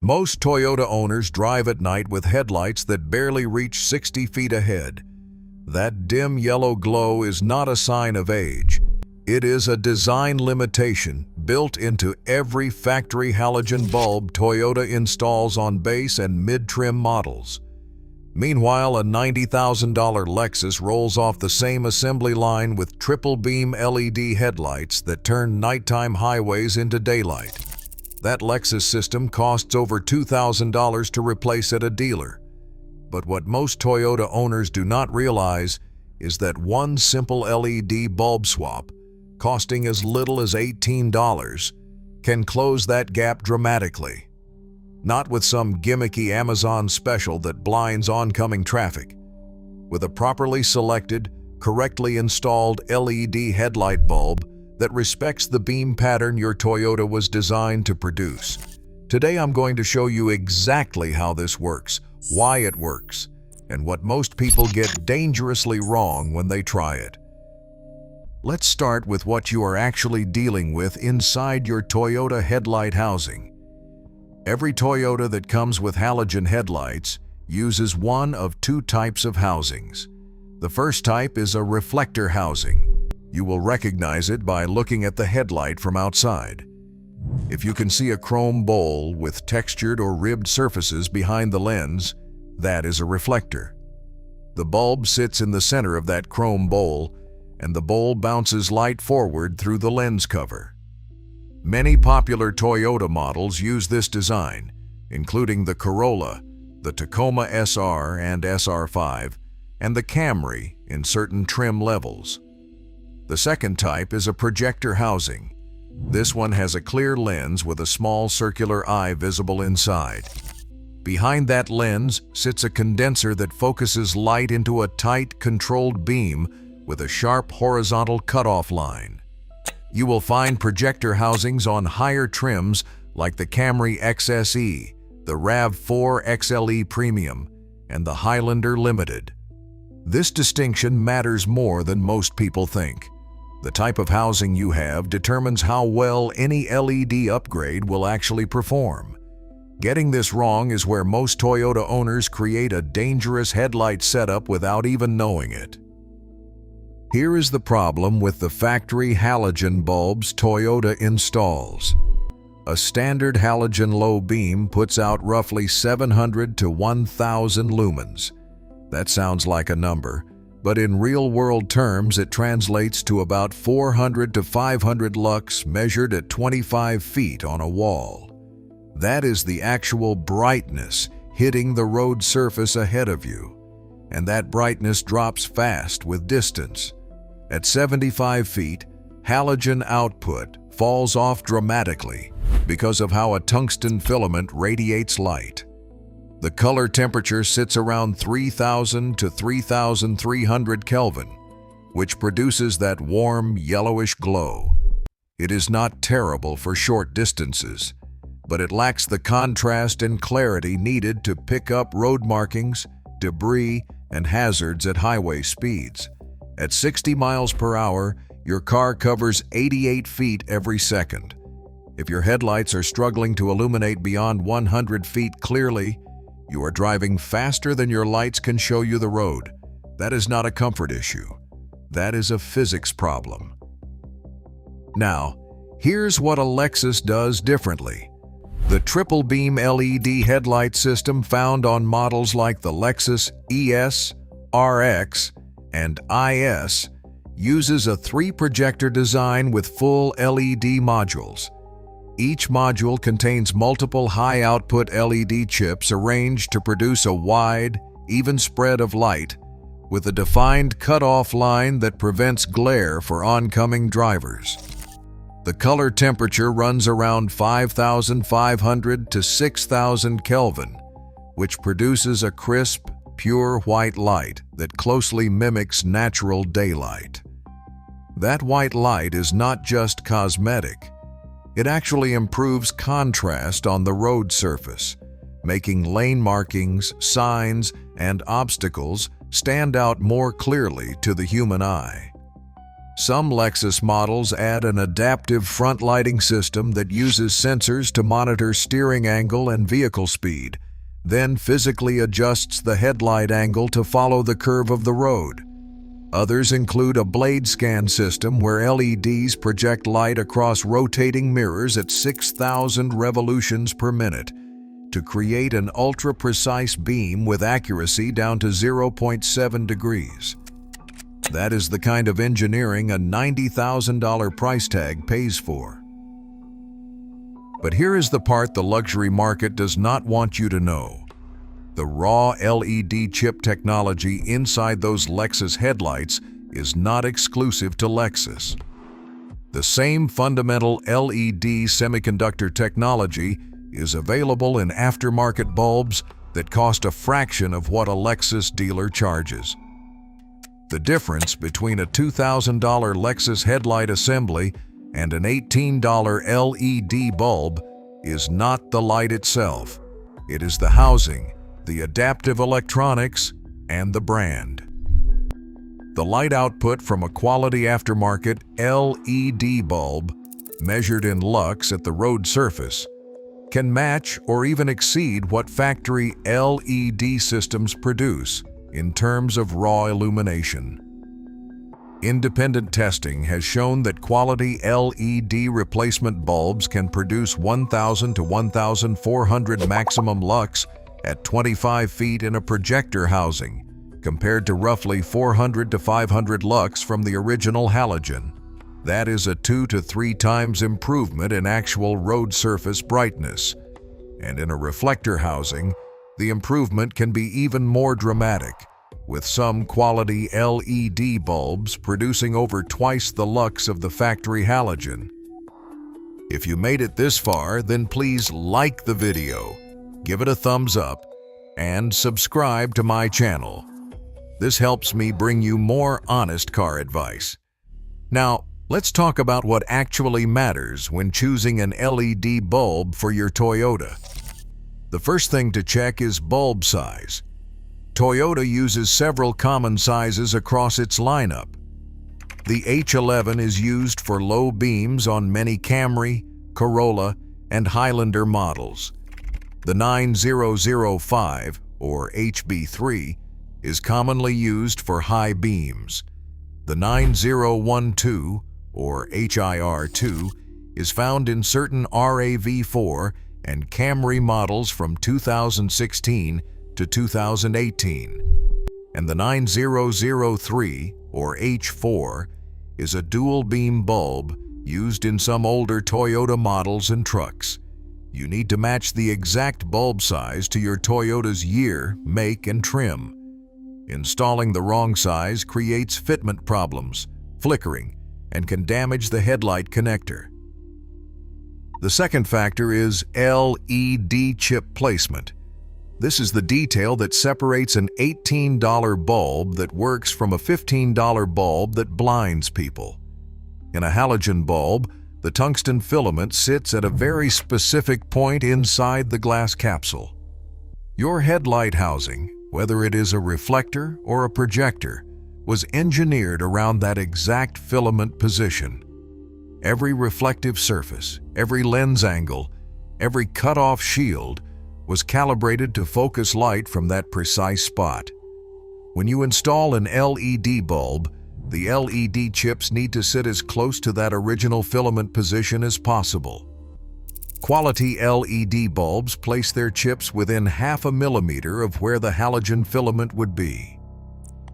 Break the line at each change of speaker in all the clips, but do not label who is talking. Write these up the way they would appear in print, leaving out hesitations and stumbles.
Most Toyota owners drive at night with headlights that barely reach 60 feet ahead. That dim yellow glow is not a sign of age. It is a design limitation built into every factory halogen bulb Toyota installs on base and mid-trim models. Meanwhile, a $90,000 LEXUS rolls off the same assembly line with triple-beam LED headlights that turn nighttime highways into daylight. That LEXUS system costs over $2,000 to replace at a dealer. But what most Toyota owners do not realize is that one simple LED bulb swap, costing as little as $18, can close that gap dramatically. Not with some gimmicky Amazon special that blinds oncoming traffic. With a properly selected, correctly installed LED headlight bulb that respects the beam pattern your Toyota was designed to produce. Today I'm going to show you exactly how this works, why it works, and what most people get dangerously wrong when they try it. Let's start with what you are actually dealing with inside your Toyota headlight housing. Every Toyota that comes with halogen headlights uses one of two types of housings. The first type is a reflector housing. You will recognize it by looking at the headlight from outside. If you can see a chrome bowl with textured or ribbed surfaces behind the lens, that is a reflector. The bulb sits in the center of that chrome bowl, and the bowl bounces light forward through the lens cover. Many popular Toyota models use this design, including the Corolla, the Tacoma SR and SR5, and the Camry in certain trim levels. The second type is a projector housing. This one has a clear lens with a small circular eye visible inside. Behind that lens sits a condenser that focuses light into a tight, controlled beam with a sharp horizontal cutoff line. You will find projector housings on higher trims like the Camry XSE, the RAV4 XLE Premium, and the Highlander Limited. This distinction matters more than most people think. The type of housing you have determines how well any LED upgrade will actually perform. Getting this wrong is where most Toyota owners create a dangerous headlight setup without even knowing it. Here is the problem with the factory halogen bulbs Toyota installs. A standard halogen low beam puts out roughly 700 to 1,000 lumens. That sounds like a number, but in real-world terms it translates to about 400 to 500 lux measured at 25 feet on a wall. That is the actual brightness hitting the road surface ahead of you, and that brightness drops fast with distance. At 75 feet, halogen output falls off dramatically because of how a tungsten filament radiates light. The color temperature sits around 3,000 to 3,300 Kelvin, which produces that warm, yellowish glow. It is not terrible for short distances, but it lacks the contrast and clarity needed to pick up road markings, debris, and hazards at highway speeds. At 60 miles per hour, your car covers 88 feet every second. If your headlights are struggling to illuminate beyond 100 feet clearly, you are driving faster than your lights can show you the road. That is not a comfort issue. That is a physics problem. Now, here's what a LEXUS does differently. The triple beam LED headlight system found on models like the LEXUS ES, RX, and IS uses a 3-projector design with full LED modules. Each module contains multiple high-output LED chips arranged to produce a wide, even spread of light, with a defined cutoff line that prevents glare for oncoming drivers. The color temperature runs around 5,500 to 6,000 Kelvin, which produces a crisp, pure white light that closely mimics natural daylight. That white light is not just cosmetic. It actually improves contrast on the road surface, making lane markings, signs, and obstacles stand out more clearly to the human eye. Some Lexus models add an adaptive front lighting system that uses sensors to monitor steering angle and vehicle speed, then physically adjusts the headlight angle to follow the curve of the road. Others include a blade scan system where LEDs project light across rotating mirrors at 6,000 revolutions per minute to create an ultra-precise beam with accuracy down to 0.7 degrees. That is the kind of engineering a $90,000 price tag pays for. But here is the part the luxury market does not want you to know. The raw LED chip technology inside those Lexus headlights is not exclusive to Lexus. The same fundamental LED semiconductor technology is available in aftermarket bulbs that cost a fraction of what a Lexus dealer charges. The difference between a $2,000 Lexus headlight assembly and an $18 LED bulb is not the light itself. It is the housing, the adaptive electronics, and the brand. The light output from a quality aftermarket LED bulb, measured in LUX at the road surface, can match or even exceed what factory LED systems produce in terms of raw illumination. Independent testing has shown that quality LED replacement bulbs can produce 1,000 to 1,400 maximum lux at 25 feet in a projector housing, compared to roughly 400 to 500 lux from the original halogen. That is a 2 to 3 times improvement in actual road surface brightness. And in a reflector housing, the improvement can be even more dramatic, with some quality LED bulbs producing over twice the lux of the factory halogen. If you made it this far, then please like the video, give it a thumbs up, and subscribe to my channel. This helps me bring you more honest car advice. Now, let's talk about what actually matters when choosing an LED bulb for your Toyota. The first thing to check is bulb size. Toyota uses several common sizes across its lineup. The H11 is used for low beams on many Camry, Corolla, and Highlander models. The 9005, or HB3, is commonly used for high beams. The 9012, or HIR2, is found in certain RAV4 and Camry models from 2016 to 2018. And the 9003, or H4, is a dual-beam bulb used in some older Toyota models and trucks. You need to match the exact bulb size to your Toyota's year, make, and trim. Installing the wrong size creates fitment problems, flickering, and can damage the headlight connector. The second factor is LED chip placement. This is the detail that separates an $18 bulb that works from a $15 bulb that blinds people. In a halogen bulb, the tungsten filament sits at a very specific point inside the glass capsule. Your headlight housing, whether it is a reflector or a projector, was engineered around that exact filament position. Every reflective surface, every lens angle, every cut-off shield was calibrated to focus light from that precise spot. When you install an LED bulb, the LED chips need to sit as close to that original filament position as possible. Quality LED bulbs place their chips within half a millimeter of where the halogen filament would be.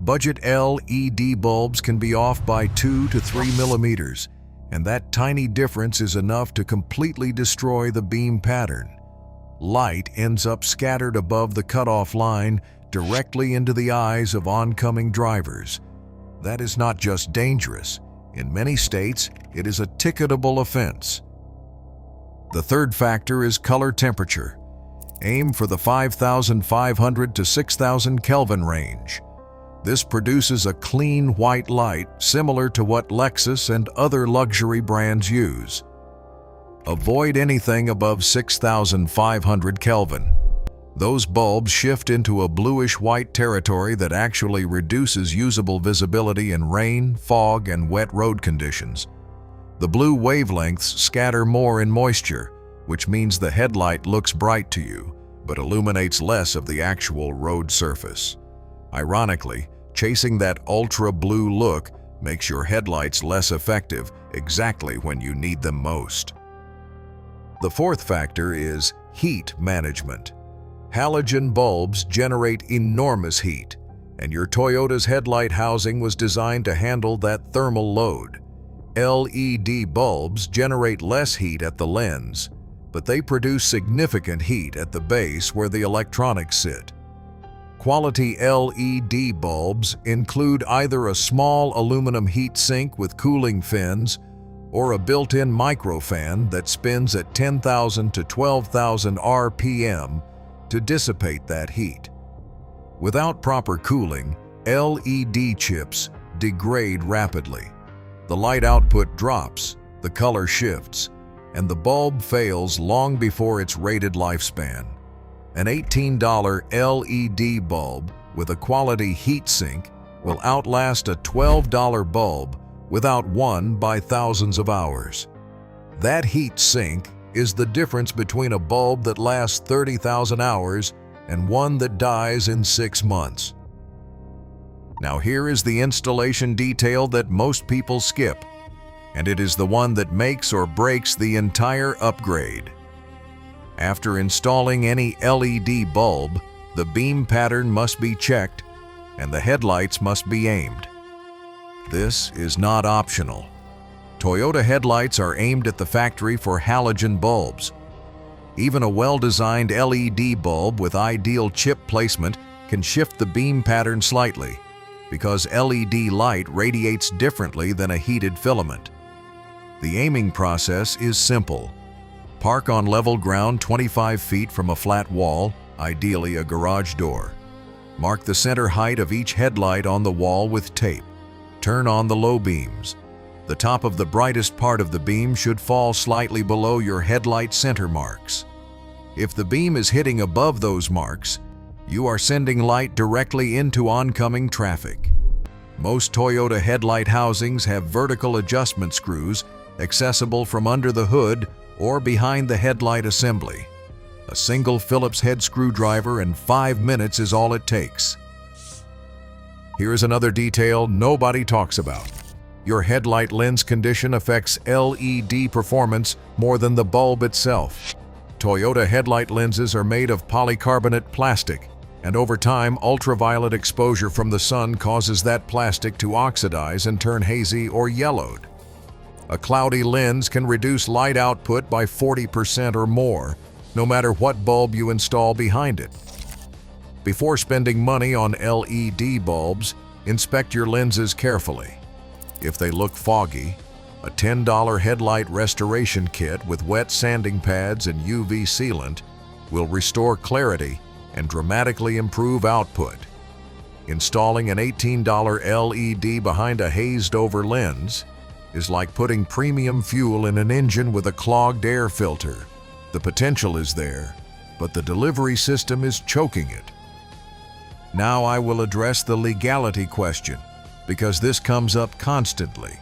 Budget LED bulbs can be off by 2 to 3 millimeters, and that tiny difference is enough to completely destroy the beam pattern. Light ends up scattered above the cutoff line directly into the eyes of oncoming drivers. That is not just dangerous. In many states, it is a ticketable offense. The third factor is color temperature. Aim for the 5,500 to 6,000 Kelvin range. This produces a clean white light similar to what Lexus and other luxury brands use. Avoid anything above 6,500 Kelvin. Those bulbs shift into a bluish-white territory that actually reduces usable visibility in rain, fog, and wet road conditions. The blue wavelengths scatter more in moisture, which means the headlight looks bright to you, but illuminates less of the actual road surface. Ironically, chasing that ultra-blue look makes your headlights less effective exactly when you need them most. The fourth factor is heat management. Halogen bulbs generate enormous heat, and your Toyota's headlight housing was designed to handle that thermal load. LED bulbs generate less heat at the lens, but they produce significant heat at the base where the electronics sit. Quality LED bulbs include either a small aluminum heat sink with cooling fins or a built-in microfan that spins at 10,000 to 12,000 RPM to dissipate that heat. Without proper cooling, LED chips degrade rapidly. The light output drops, the color shifts, and the bulb fails long before its rated lifespan. An $18 LED bulb with a quality heat sink will outlast a $12 bulb without one by thousands of hours. That heat sink is the difference between a bulb that lasts 30,000 hours and one that dies in 6 months. Now here is the installation detail that most people skip, and it is the one that makes or breaks the entire upgrade. After installing any LED bulb, the beam pattern must be checked and the headlights must be aimed. This is not optional. Toyota headlights are aimed at the factory for halogen bulbs. Even a well-designed LED bulb with ideal chip placement can shift the beam pattern slightly, because LED light radiates differently than a heated filament. The aiming process is simple. Park on level ground 25 feet from a flat wall, ideally a garage door. Mark the center height of each headlight on the wall with tape. Turn on the low beams. The top of the brightest part of the beam should fall slightly below your headlight center marks. If the beam is hitting above those marks, you are sending light directly into oncoming traffic. Most Toyota headlight housings have vertical adjustment screws accessible from under the hood or behind the headlight assembly. A single Phillips head screwdriver and 5 minutes is all it takes. Here's another detail nobody talks about. Your headlight lens condition affects LED performance more than the bulb itself. Toyota headlight lenses are made of polycarbonate plastic, and over time, ultraviolet exposure from the sun causes that plastic to oxidize and turn hazy or yellowed. A cloudy lens can reduce light output by 40% or more, no matter what bulb you install behind it. Before spending money on LED bulbs, inspect your lenses carefully. If they look foggy, a $10 headlight restoration kit with wet sanding pads and UV sealant will restore clarity and dramatically improve output. Installing an $18 LED behind a hazed-over lens is like putting premium fuel in an engine with a clogged air filter. The potential is there, but the delivery system is choking it. Now I will address the legality question, because this comes up constantly.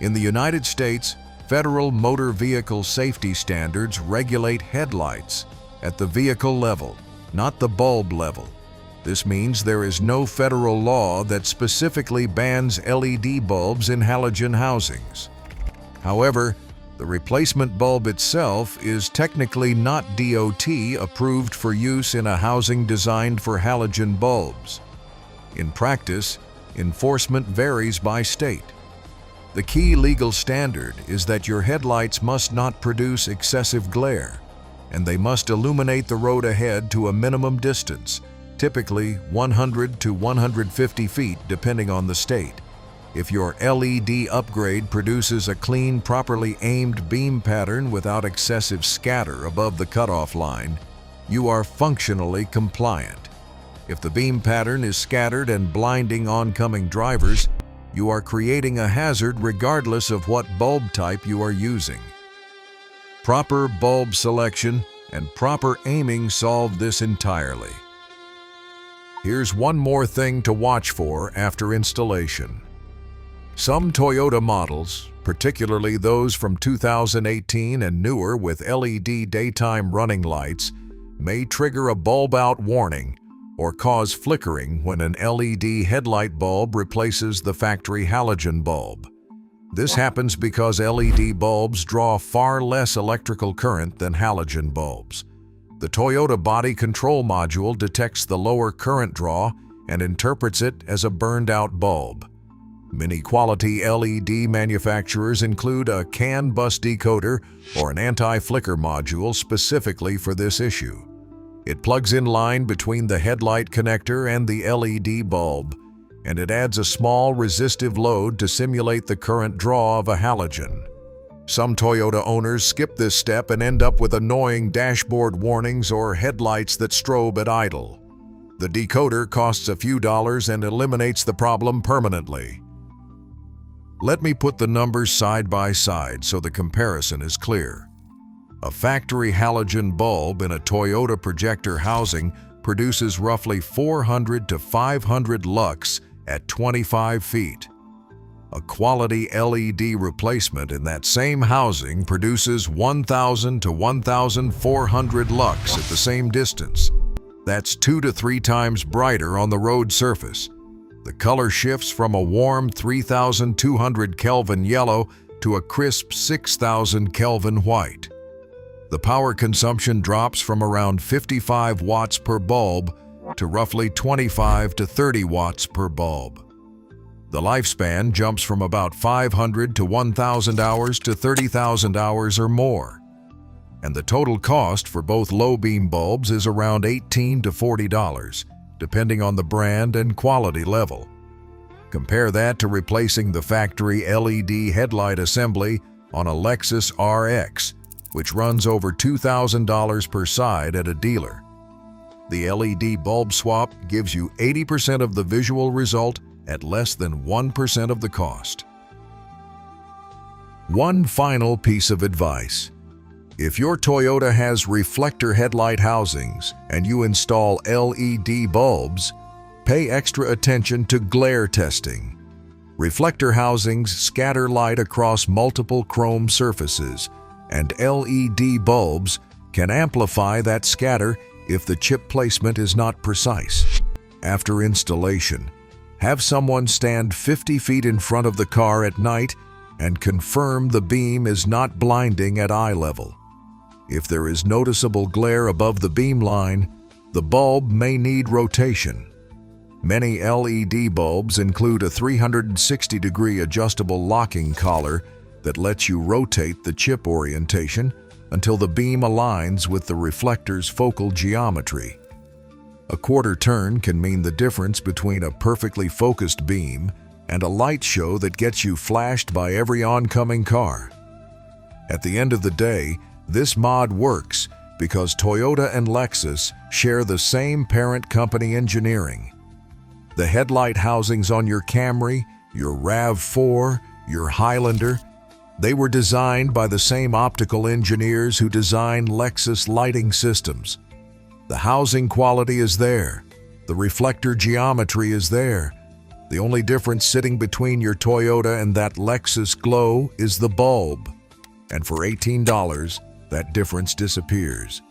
In the United States, federal motor vehicle safety standards regulate headlights at the vehicle level, not the bulb level. This means there is no federal law that specifically bans LED bulbs in halogen housings. However, the replacement bulb itself is technically not DOT approved for use in a housing designed for halogen bulbs. In practice, enforcement varies by state. The key legal standard is that your headlights must not produce excessive glare, and they must illuminate the road ahead to a minimum distance, typically 100 to 150 feet depending on the state. If your LED upgrade produces a clean, properly aimed beam pattern without excessive scatter above the cutoff line, you are functionally compliant. If the beam pattern is scattered and blinding oncoming drivers, you are creating a hazard regardless of what bulb type you are using. Proper bulb selection and proper aiming solve this entirely. Here's one more thing to watch for after installation. Some Toyota models, particularly those from 2018 and newer with LED daytime running lights, may trigger a bulb out warning or cause flickering when an LED headlight bulb replaces the factory halogen bulb. This happens because LED bulbs draw far less electrical current than halogen bulbs. The Toyota body control module detects the lower current draw and interprets it as a burned-out bulb. Many quality LED manufacturers include a CAN bus decoder or an anti-flicker module specifically for this issue. It plugs in line between the headlight connector and the LED bulb, and it adds a small resistive load to simulate the current draw of a halogen. Some Toyota owners skip this step and end up with annoying dashboard warnings or headlights that strobe at idle. The decoder costs a few dollars and eliminates the problem permanently. Let me put the numbers side by side so the comparison is clear. A factory halogen bulb in a Toyota projector housing produces roughly 400 to 500 lux at 25 feet. A quality LED replacement in that same housing produces 1,000 to 1,400 lux at the same distance. That's 2 to 3 times brighter on the road surface. The color shifts from a warm 3,200 Kelvin yellow to a crisp 6,000 Kelvin white. The power consumption drops from around 55 watts per bulb to roughly 25 to 30 watts per bulb. The lifespan jumps from about 500 to 1,000 hours to 30,000 hours or more. And the total cost for both low-beam bulbs is around $18 to $40, depending on the brand and quality level. Compare that to replacing the factory LED headlight assembly on a LEXUS RX, which runs over $2,000 per side at a dealer. The LED bulb swap gives you 80% of the visual result at less than 1% of the cost. One final piece of advice. If your Toyota has reflector headlight housings and you install LED bulbs, pay extra attention to glare testing. Reflector housings scatter light across multiple chrome surfaces, and LED bulbs can amplify that scatter if the chip placement is not precise. After installation, have someone stand 50 feet in front of the car at night and confirm the beam is not blinding at eye level. If there is noticeable glare above the beam line, the bulb may need rotation. Many LED bulbs include a 360-degree adjustable locking collar that lets you rotate the chip orientation until the beam aligns with the reflector's focal geometry. A quarter turn can mean the difference between a perfectly focused beam and a light show that gets you flashed by every oncoming car. At the end of the day, this mod works because Toyota and LEXUS share the same parent company engineering. The headlight housings on your Camry, your RAV4, your Highlander, they were designed by the same optical engineers who designed LEXUS lighting systems. The housing quality is there. The reflector geometry is there. The only difference sitting between your Toyota and that LEXUS Glow is the bulb. And for $18, that difference disappears.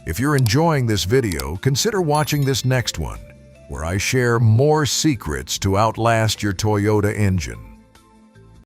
If you're enjoying this video, consider watching this next one, where I share more secrets to outlast your Toyota engine.